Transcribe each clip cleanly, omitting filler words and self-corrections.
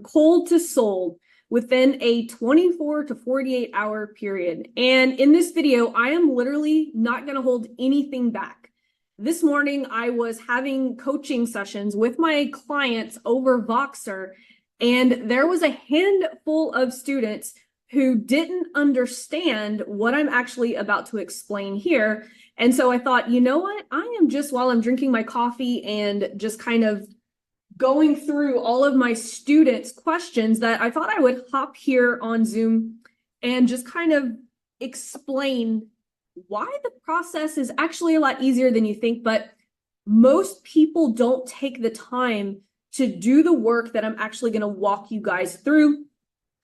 cold to sold within a 24 to 48 hour period. And in this video, I am literally not going to hold anything back. This morning, I was having coaching sessions with my clients over Voxer, and there was a handful of students who didn't understand what I'm actually about to explain here. And so I thought, you know what? I am just, while I'm drinking my coffee and just kind of going through all of my students' questions, that I thought I would hop here on Zoom and just kind of explain why the process is actually a lot easier than you think, but most people don't take the time to do the work that I'm actually going to walk you guys through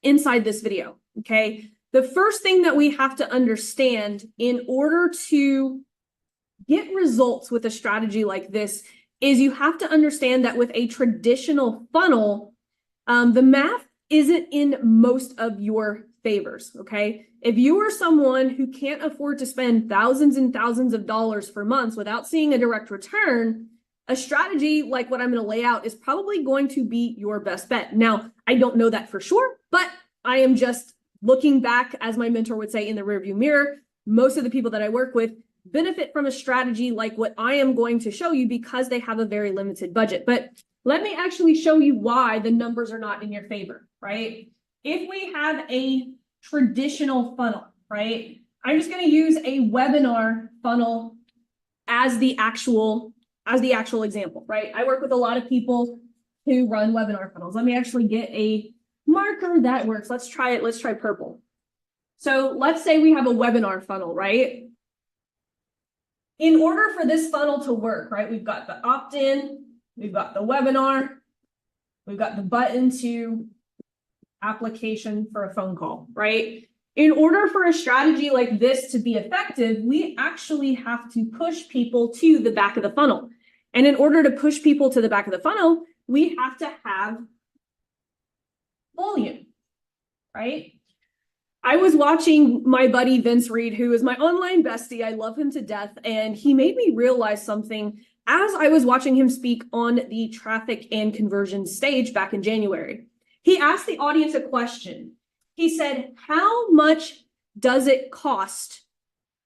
inside this video, okay? The first thing that we have to understand in order to get results with a strategy like this is you have to understand that with a traditional funnel, the math isn't in most of your favors, okay? If you are someone who can't afford to spend thousands and thousands of dollars for months without seeing a direct return, a strategy like what I'm going to lay out is probably going to be your best bet. Now, I don't know that for sure, but I am just looking back, as my mentor would say, in the rearview mirror. Most of the people that I work with benefit from a strategy like what I am going to show you because they have a very limited budget. But let me actually show you why the numbers are not in your favor, right? If we have a traditional funnel, right? I'm just going to use a webinar funnel as the actual example, right? I work with a lot of people who run webinar funnels. Let me actually get a marker that works. Let's try it. Let's try purple. So let's say we have a webinar funnel, right? In order for this funnel to work, right, we've got the opt-in, we've got the webinar, we've got the button to application for a phone call, right? In order for a strategy like this to be effective, we actually have to push people to the back of the funnel. And in order to push people to the back of the funnel, we have to have volume, right? I was watching my buddy Vince Reed, who is my online bestie. I love him to death. And he made me realize something as I was watching him speak on the traffic and conversion stage back in January. He asked the audience a question. He said, how much does it cost,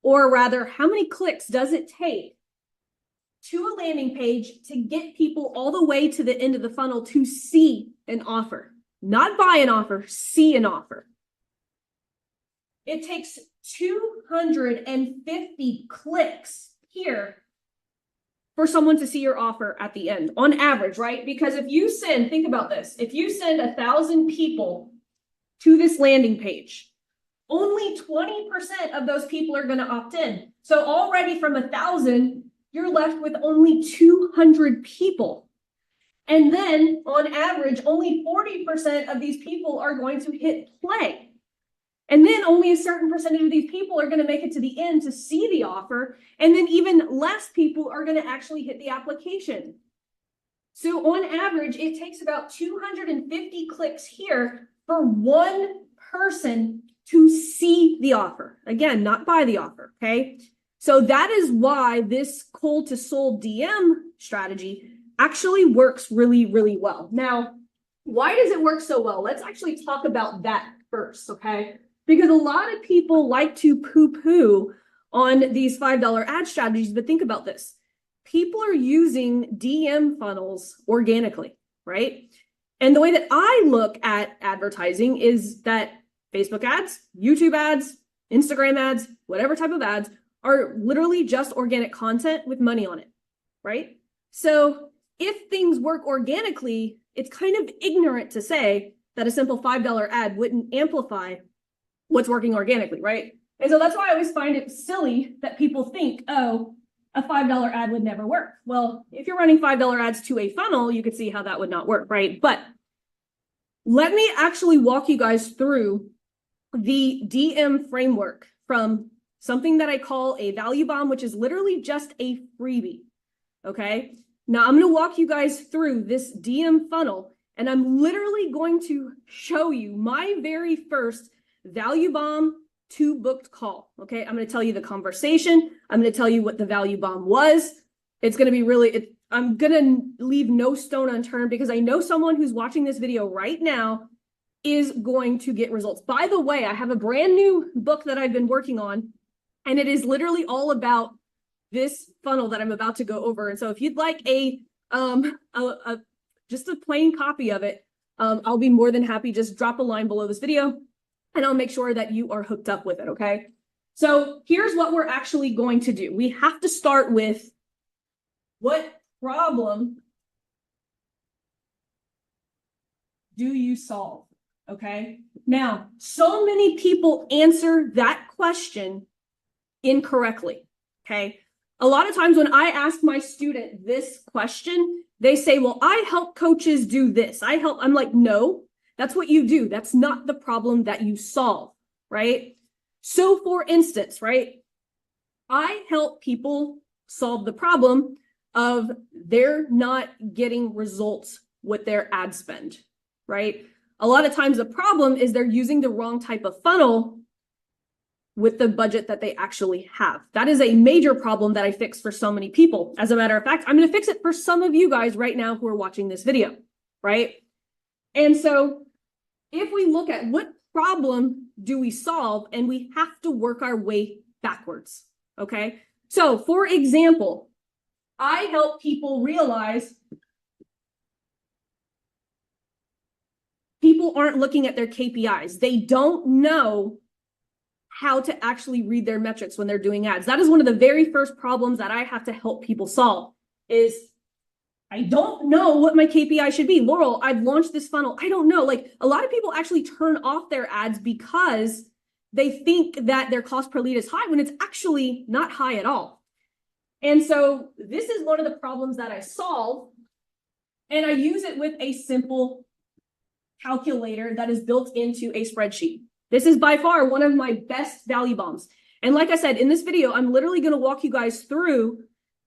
or rather, how many clicks does it take to a landing page to get people all the way to the end of the funnel to see an offer? Not buy an offer, see an offer. It takes 250 clicks here for someone to see your offer at the end, on average, right? Because if you send, think about this, if you send 1,000 people to this landing page, only 20% of those people are going to opt in. So already from 1,000, you're left with only 200 people. And then on average, only 40% of these people are going to hit play. And then only a certain percentage of these people are going to make it to the end to see the offer. And then even less people are going to actually hit the application. So on average, it takes about 250 clicks here for one person to see the offer. Again, not buy the offer, okay? So that is why this cold to sold DM strategy actually works really, really well. Now, why does it work so well? Let's actually talk about that first, okay? Because a lot of people like to poo-poo on these $5 ad strategies, but think about this. People are using DM funnels organically, right? And the way that I look at advertising is that Facebook ads, YouTube ads, Instagram ads, whatever type of ads are literally just organic content with money on it, right? So if things work organically, it's kind of ignorant to say that a simple $5 ad wouldn't amplify what's working organically, right? And so that's why I always find it silly that people think, oh, a $5 ad would never work. Well, if you're running $5 ads to a funnel, you could see how that would not work, right? But let me actually walk you guys through the DM framework from something that I call a value bomb, which is literally just a freebie, okay? Now I'm going to walk you guys through this DM funnel, and I'm literally going to show you my very first value bomb to booked call. Okay, I'm going to tell you the conversation. I'm going to tell you what the value bomb was. It's going to be really, I'm gonna leave no stone unturned because I know someone who's watching this video right now is going to get results. By the way, I have a brand new book that I've been working on, and it is literally all about this funnel that I'm about to go over. And so if you'd like just a plain copy of it, I'll be more than happy. Just drop a line below this video and I'll make sure that you are hooked up with it, okay? So here's what we're actually going to do. We have to start with what problem do you solve, okay? Now, so many people answer that question incorrectly, okay? A lot of times when I ask my student this question, they say, well, I help coaches do this. I'm like, no, that's what you do. That's not the problem that you solve, right? So for instance, right, I help people solve the problem of they're not getting results with their ad spend, right? A lot of times the problem is they're using the wrong type of funnel with the budget that they actually have. That is a major problem that I fix for so many people. As a matter of fact, I'm going to fix it for some of you guys right now who are watching this video, right? And so if we look at what problem do we solve, and we have to work our way backwards, okay? So for example, I help people realize people aren't looking at their KPIs. They don't know how to actually read their metrics when they're doing ads. That is one of the very first problems that I have to help people solve is I don't know what my KPI should be. Laurel, I've launched this funnel. I don't know. Like a lot of people actually turn off their ads because they think that their cost per lead is high when it's actually not high at all. And so this is one of the problems that I solve, and I use it with a simple calculator that is built into a spreadsheet. This is by far one of my best value bombs. And like I said, in this video, I'm literally going to walk you guys through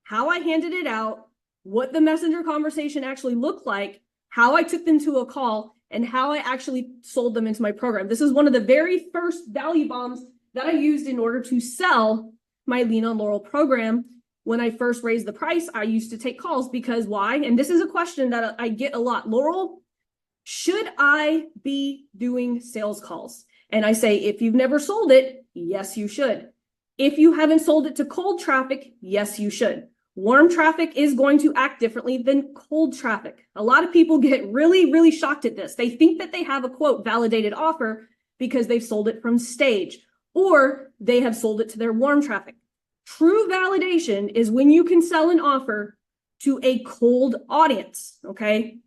how I handed it out, what the messenger conversation actually looked like, how I took them to a call, and how I actually sold them into my program. This is one of the very first value bombs that I used in order to sell my Lean on Laurel program. When I first raised the price, I used to take calls because why? And this is a question that I get a lot. Laurel, should I be doing sales calls? And I say, if you've never sold it, yes, you should. If you haven't sold it to cold traffic, yes, you should. Warm traffic is going to act differently than cold traffic. A lot of people get really, really shocked at this. They think that they have a quote validated offer because they've sold it from stage or they have sold it to their warm traffic. True validation is when you can sell an offer to a cold audience, okay?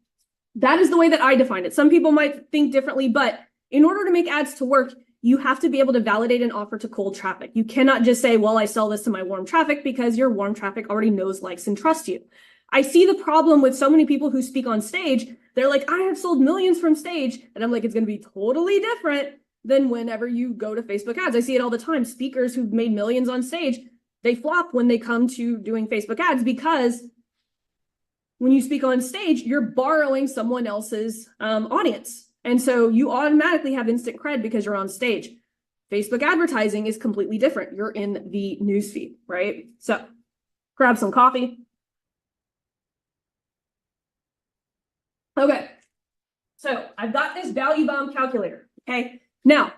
That is the way that I define it. Some people might think differently, but in order to make ads to work, you have to be able to validate an offer to cold traffic. You cannot just say, well, I sell this to my warm traffic because your warm traffic already knows, likes, and trusts you. I see the problem with so many people who speak on stage. They're like, I have sold millions from stage. And I'm like, it's going to be totally different than whenever you go to Facebook ads. I see it all the time. Speakers who've made millions on stage, they flop when they come to doing Facebook ads because when you speak on stage, you're borrowing someone else's audience. And so you automatically have instant cred because you're on stage. Facebook advertising is completely different. You're in the newsfeed, right? So grab some coffee. Okay. So I've got this value bomb calculator. Okay. Now,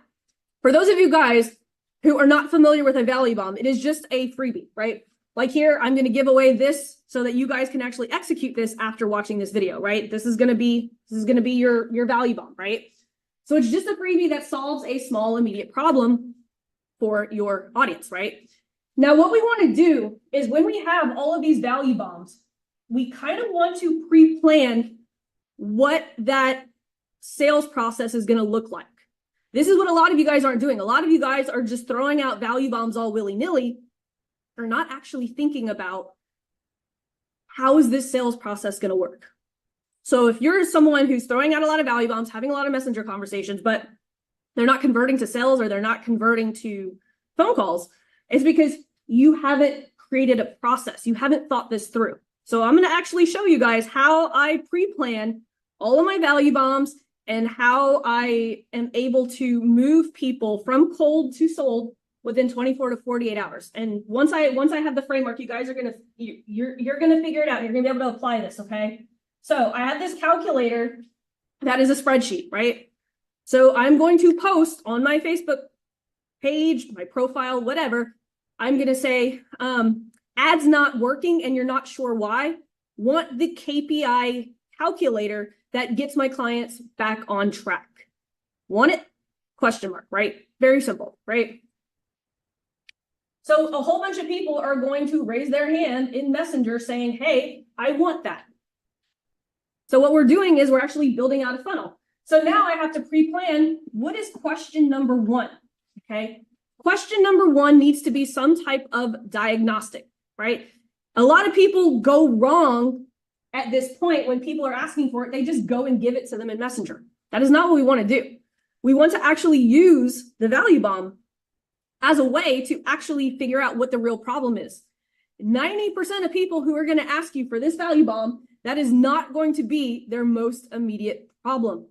for those of you guys who are not familiar with a value bomb, it is just a freebie, right? Like here, I'm going to give away this so that you guys can actually execute this after watching this video, right? This is going to be your value bomb, right? So it's just a freebie that solves a small immediate problem for your audience, right? Now, what we want to do is when we have all of these value bombs, we kind of want to pre-plan what that sales process is going to look like. This is what a lot of you guys aren't doing. A lot of you guys are just throwing out value bombs all willy-nilly. They're not actually thinking about how is this sales process going to work. So if you're someone who's throwing out a lot of value bombs, having a lot of messenger conversations, but they're not converting to sales or they're not converting to phone calls, it's because you haven't created a process. You haven't thought this through. So I'm going to actually show you guys how I pre-plan all of my value bombs and how I am able to move people from cold to sold within 24 to 48 hours. And once I have the framework, you guys are you're gonna figure it out. You're gonna be able to apply this, okay? So I have this calculator that is a spreadsheet, right? So I'm going to post on my Facebook page, my profile, whatever. I'm gonna say, ads not working and you're not sure why. Want the KPI calculator that gets my clients back on track. Want it? Question mark, right? Very simple, right? So a whole bunch of people are going to raise their hand in Messenger saying, hey, I want that. So what we're doing is we're actually building out a funnel. So now I have to pre-plan, what is question number one, okay? Question number one needs to be some type of diagnostic, right? A lot of people go wrong at this point when people are asking for it. They just go and give it to them in Messenger. That is not what we want to do. We want to actually use the value bomb as a way to actually figure out what the real problem is. 90% of people who are going to ask you for this value bomb, that is not going to be their most immediate problem,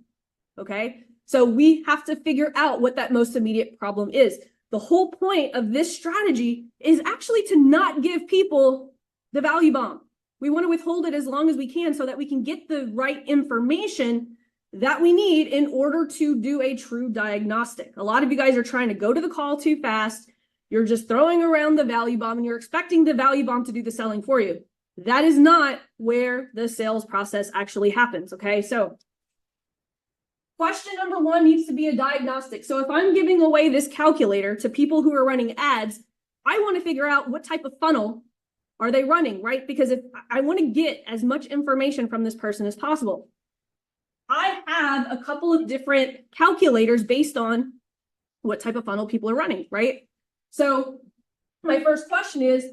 okay? So we have to figure out what that most immediate problem is. The whole point of this strategy is actually to not give people the value bomb. We want to withhold it as long as we can so that we can get the right information that we need in order to do a true diagnostic. A lot of you guys are trying to go to the call too fast. You're just throwing around the value bomb and you're expecting the value bomb to do the selling for you. That is not where the sales process actually happens, okay? So question number one needs to be a diagnostic. So if I'm giving away this calculator to people who are running ads, I want to figure out what type of funnel are they running, right? Because if I want to get as much information from this person as possible. I have a couple of different calculators based on what type of funnel people are running, right? So my first question is,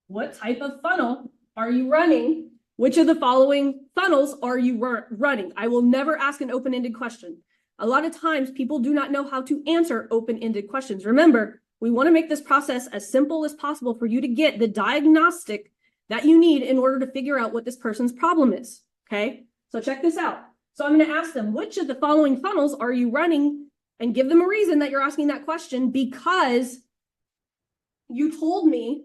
what type of funnel are you running? Which of the following funnels are you running? I will never ask an open-ended question. A lot of times people do not know how to answer open-ended questions. Remember, we want to make this process as simple as possible for you to get the diagnostic that you need in order to figure out what this person's problem is, okay? So check this out. So I'm going to ask them, which of the following funnels are you running? And give them a reason that you're asking that question, because you told me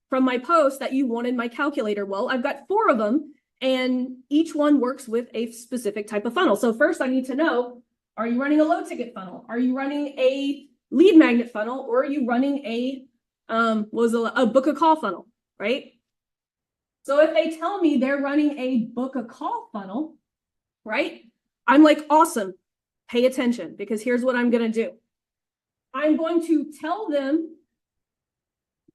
from my post that you wanted my calculator. Well, I've got 4 of them and each one works with a specific type of funnel. So first I need to know, are you running a low ticket funnel? Are you running a lead magnet funnel? Or are you running a book a call funnel, right? So if they tell me they're running a book a call funnel, right? I'm like, awesome, pay attention, because here's what I'm going to do. I'm going to tell them,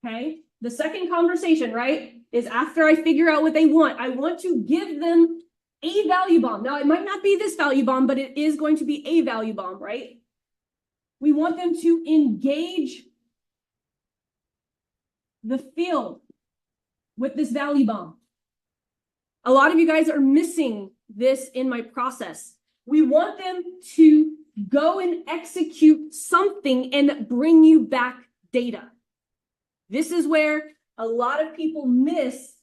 okay, the second conversation, right, is after I figure out what they want. I want to give them a value bomb. Now, it might not be this value bomb, but it is going to be a value bomb, right? We want them to engage the field with this value bomb. A lot of you guys are missing this in my process. We want them to go and execute something and bring you back data. This is where a lot of people miss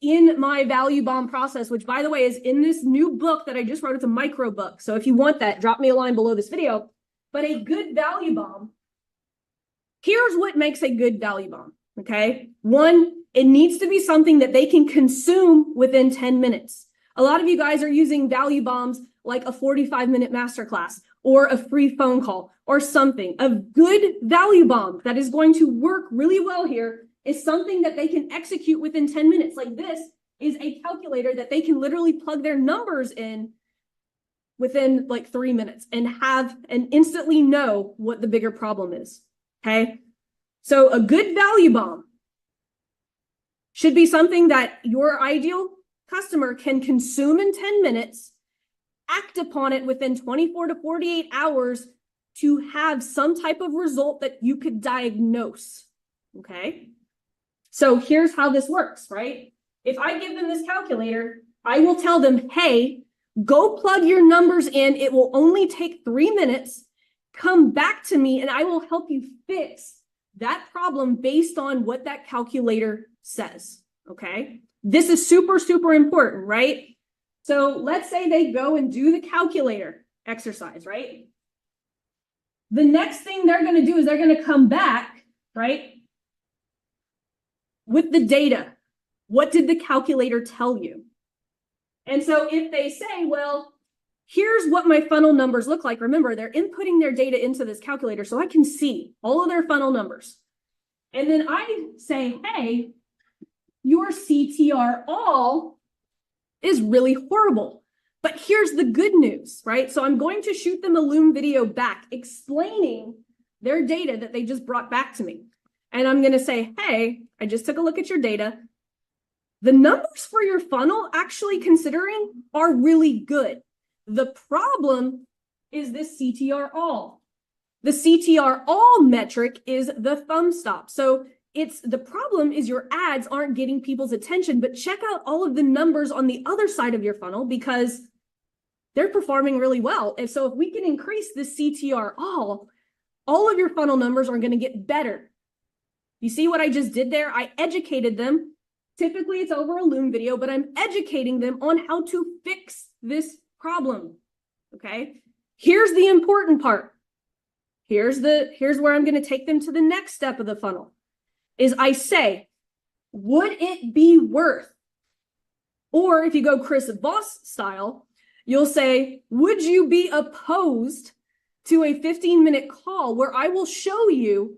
in my value bomb process, which, by the way, is in this new book that I just wrote. It's a micro book. So if you want that, drop me a line below this video. But a good value bomb, here's what makes a good value bomb, okay? 1, it needs to be something that they can consume within 10 minutes. A lot of you guys are using value bombs like a 45-minute masterclass or a free phone call or something. A good value bomb that is going to work really well here is something that they can execute within 10 minutes. Like this is a calculator that they can literally plug their numbers in within like 3 minutes and have and instantly know what the bigger problem is, okay? So a good value bomb should be something that your ideal customer can consume in 10 minutes, act upon it within 24 to 48 hours to have some type of result that you could diagnose, okay? So here's how this works, right? If I give them this calculator, I will tell them, hey, go plug your numbers in. It will only take 3 minutes. Come back to me and I will help you fix that problem based on what that calculator says, okay? This is super, super important, right? So let's say they go and do the calculator exercise, right? The next thing they're going to do is they're going to come back right? With the data, what did the calculator tell you? And so if they say, well, here's what my funnel numbers look like. Remember, they're inputting their data into this calculator so I can see all of their funnel numbers. And then I say, hey, your CTR all is really horrible. But here's the good news, right? So I'm going to shoot them a Loom video back explaining their data that they just brought back to me. And I'm going to say, hey, I just took a look at your data. The numbers for your funnel, actually considering, are really good. The problem is this CTR all. The CTR all metric is the thumb stop. So the problem is your ads aren't getting people's attention, but check out all of the numbers on the other side of your funnel because they're performing really well. And so if we can increase the CTR all of your funnel numbers are going to get better. You see what I just did there? I educated them. Typically it's over a Loom video, but I'm educating them on how to fix this problem. Okay. Here's the important part. Here's where I'm going to take them to the next step of the funnel is I say, would it be worth, or if you go Chris Voss style, you'll say, would you be opposed to a 15-minute call where I will show you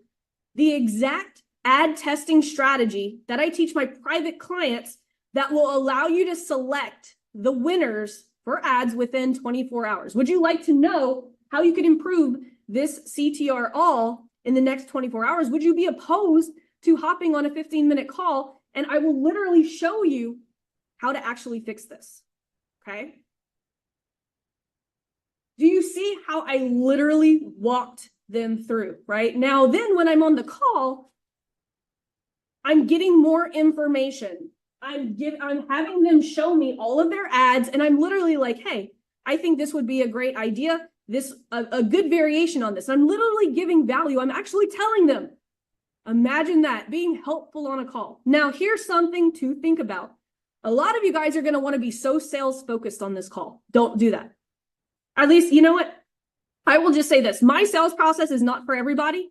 the exact ad testing strategy that I teach my private clients that will allow you to select the winners for ads within 24 hours. Would you like to know how you could improve this CTR all in the next 24 hours? Would you be opposed to hopping on a 15-minute call? And I will literally show you how to actually fix this, okay? Do you see how I literally walked them through, right? Now, then when I'm on the call, I'm getting more information. I'm having them show me all of their ads, and I'm literally like, hey, I think this would be a great idea. A good variation on this. I'm literally giving value. I'm actually telling them. Imagine that, being helpful on a call. Now, here's something to think about. A lot of you guys are going to want to be so sales focused on this call. Don't do that. At least, you know what? I will just say this. My sales process is not for everybody.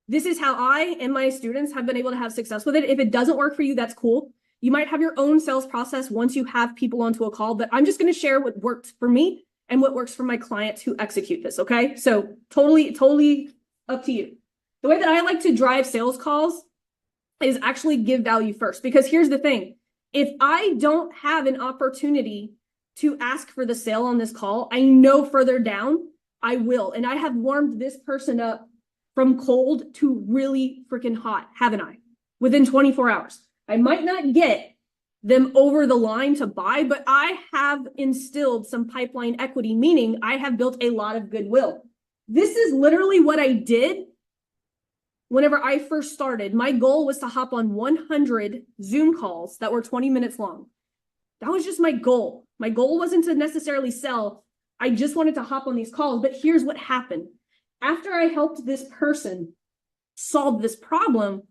This is how I and my students have been able to have success with it. If it doesn't work for you, that's cool. You might have your own sales process once you have people onto a call, but I'm just going to share what worked for me and what works for my clients who execute this, okay? So totally up to you. The way that I like to drive sales calls is actually give value first, because here's the thing. If I don't have an opportunity to ask for the sale on this call, I know further down I will. And I have warmed this person up from cold to really freaking hot, haven't I? Within 24 hours. I might not get them over the line to buy, but I have instilled some pipeline equity, meaning I have built a lot of goodwill. This is literally what I did whenever I first started. My goal was to hop on 100 Zoom calls that were 20 minutes long. That was just my goal. My goal wasn't to necessarily sell. I just wanted to hop on these calls. But here's what happened. After I helped this person solve this problem,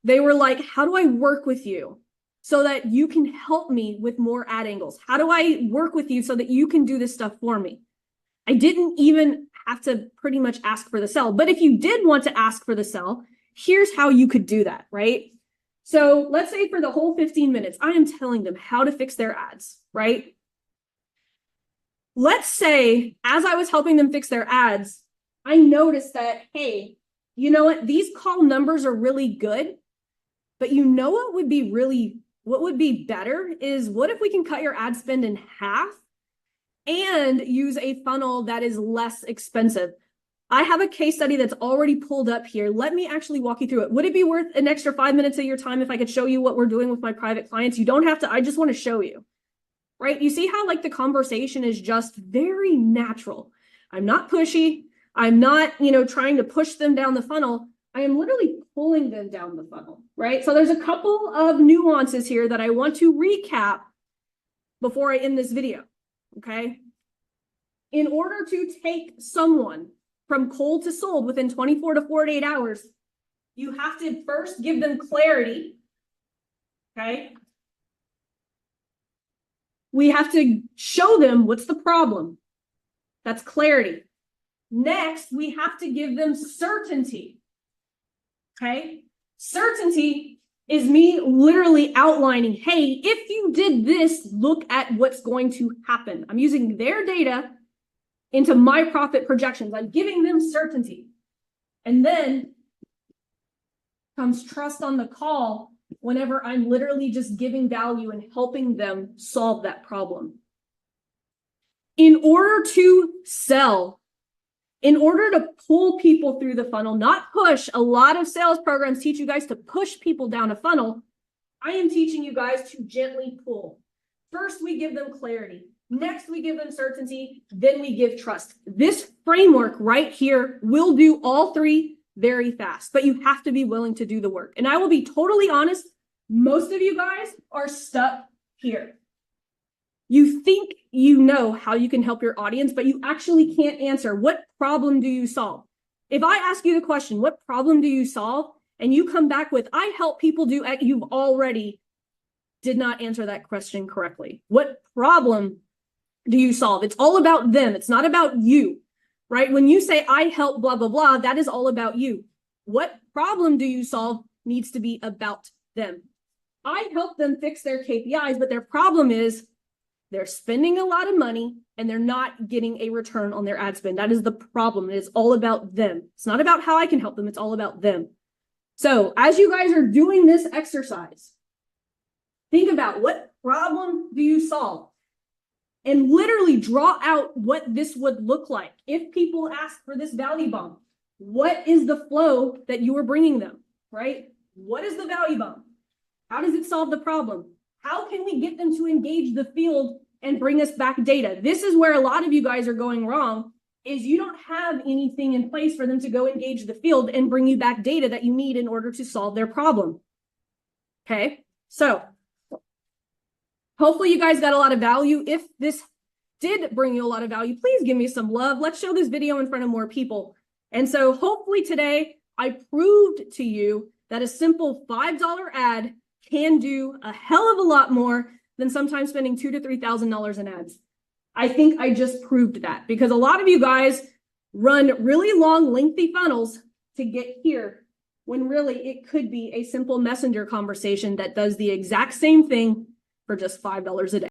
they were like, how do I work with you so that you can help me with more ad angles? How do I work with you so that you can do this stuff for me? I didn't even have to pretty much ask for the sell. But if you did want to ask for the sell, here's how you could do that, right? So let's say for the whole 15 minutes, I am telling them how to fix their ads, right? Let's say as I was helping them fix their ads, I noticed that, hey, you know what? These call numbers are really good, but you know what would be better is what if we can cut your ad spend in half and use a funnel that is less expensive? I have a case study that's already pulled up here. Let me actually walk you through it. Would it be worth an extra 5 minutes of your time if I could show you what we're doing with my private clients? You don't have to, I just want to show you, right? You see how like the conversation is just very natural. I'm not pushy. I'm not, trying to push them down the funnel. I am literally pulling them down the funnel, right? So there's a couple of nuances here that I want to recap before I end this video, okay? In order to take someone from cold to sold within 24 to 48 hours, you have to first give them clarity, okay? We have to show them what's the problem. That's clarity. Next, we have to give them certainty. okay? Certainty is me literally outlining, hey, if you did this, look at what's going to happen. I'm using their data into my profit projections. I'm giving them certainty. And then comes trust on the call whenever I'm literally just giving value and helping them solve that problem. In order to sell, in order to pull people through the funnel, not push, a lot of sales programs teach you guys to push people down a funnel. I am teaching you guys to gently pull. First, we give them clarity. Next, we give them certainty. Then we give trust. This framework right here will do all three very fast, but you have to be willing to do the work. And I will be totally honest, most of you guys are stuck here. You think you know how you can help your audience, but you actually can't answer. What problem do you solve? If I ask you the question, what problem do you solve? And you come back with, I help people do X, you've already did not answer that question correctly. What problem do you solve? It's all about them. It's not about you, right? When you say, I help blah, blah, blah, that is all about you. What problem do you solve needs to be about them. I help them fix their KPIs, but their problem is they're spending a lot of money and they're not getting a return on their ad spend. That is the problem. It is all about them. It's not about how I can help them. It's all about them. So as you guys are doing this exercise, think about what problem do you solve and literally draw out what this would look like. If people ask for this value bomb, what is the flow that you are bringing them, right? What is the value bomb? How does it solve the problem? How can we get them to engage the field and bring us back data? This is where a lot of you guys are going wrong, is you don't have anything in place for them to go engage the field and bring you back data that you need in order to solve their problem. Okay, so hopefully you guys got a lot of value. If this did bring you a lot of value, please give me some love. Let's show this video in front of more people. And so hopefully today I proved to you that a simple $5 ad can do a hell of a lot more than sometimes spending $2,000 to $3,000 in ads. I think I just proved that because a lot of you guys run really long, lengthy funnels to get here when really it could be a simple messenger conversation that does the exact same thing for just $5 a day.